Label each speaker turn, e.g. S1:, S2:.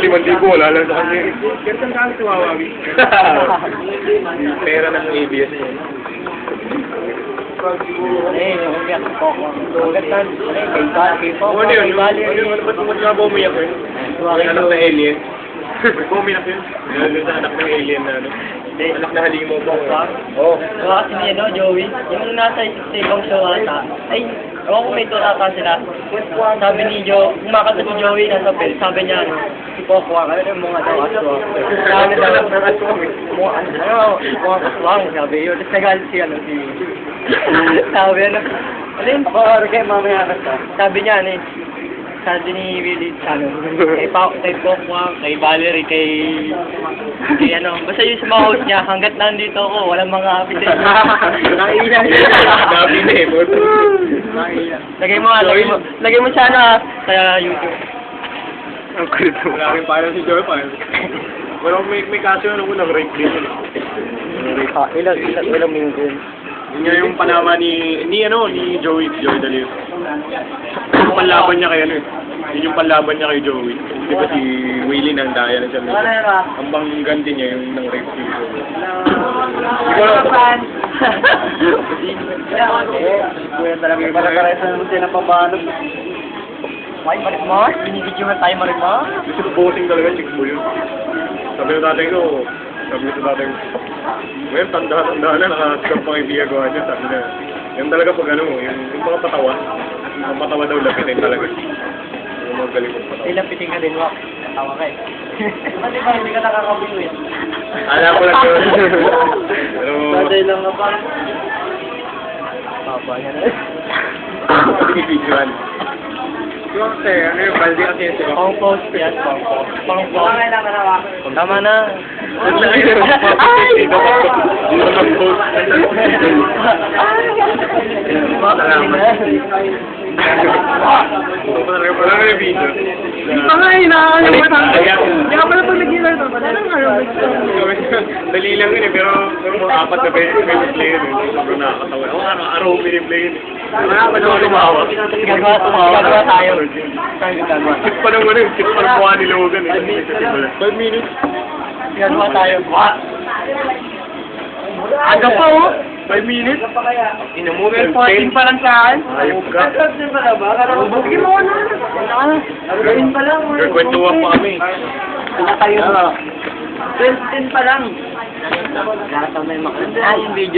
S1: 5,000, wala lang sa kanya.
S2: Ganito ang kami tumawawi.
S1: Pera ng ABS niya.
S3: Umiyak ko. Gatan. Kay Pop.
S1: Ano yun? Ba't nga ba umiyak yun? Anak na alien. Ba't ba umiyak yun? Lalo sa anak ng alien na ano? Anak na halimo ba? Oo.
S3: Kasi ni Joey, yung nasa ibang show ata, ay, ewan ko may tour ata sila. Sabi ni kumakanta si Joey nasa bell, sabi niya, si Pokwa, ano yung mga daw aswa. Sabi daw, mga aswang, sabi yun. Tapos nagalit si sabi ano yun? Ako, kay mamaya ka. Sabi niya, sabi ni Willie, kay Pokwa, kay Valerie, kay basta yung sa mga host niya, hanggat nandito ako, walang mga apit eh. Nakailan.
S1: Gabi na eh, boto.
S3: Lagay mo siya sa YouTube.
S1: Ang kulit mo. Wala rin parang si Joey pa. Pero may kaso yun ako nag-rank din yun.
S3: Ilang minuto yun?
S1: Yun nga yung panama ni Joey Dalio. Yung panlaban niya kay yun yung panlaban niya kay Joey. Di ba si Willie nang daya na siya. Ang bangganti niya yung nang-rape si Joey.
S3: Kuya talaga yung para-paresa naman siya ng pabanog. Ay, Marimar? Binibidyo na tayo, Marimar?
S1: Gusto ko bossing talaga, chick mo yun. Sabi ng tatay ko, ngayon, tanda na, nakasap pang ibigagawa niya, sabi na, yung talaga pag yung mga patawa, yung patawa daw lapitin talaga. Yung mga galing kong patawa.
S3: Lapitin ka din, Wak. Natawa ka eh. Kasi parang hindi ka nakakabiwin.
S1: Alam ko lang yun. Pero,
S3: Tatay lang nga pa. Papa niya na.
S1: binibidyoan. Yung yung baldi kasi yun, diba?
S3: Pang-post yan, pang-post. Pang-post. Tama na.
S1: Ay! Dito mag-post. Wala nga yung video.
S2: Hindi pa nga eh, nakakalimutan. Kaya pala pag nag-ilan ito,
S1: Dali lang yun eh, pero mga 4 na play yun eh. Sobrang nakakatawa. Ako araw-araw piniplay yun eh. Apat ako tumawa.
S3: Gagawa tayo.
S1: Kit pa ng kit pa ng mukha ni Logan eh. 5 minutes.
S3: Gagawa tayo. Aga pa oh.
S1: 5 minutes?
S3: Inamugan 14 pa lang saan?
S1: Ayop ka.
S3: Sige mo na. Gawin pa lang.
S1: Kwentuhan pa kami.
S3: Wala tayo. 12 pa lang. Lahat ang may makita. Yung video.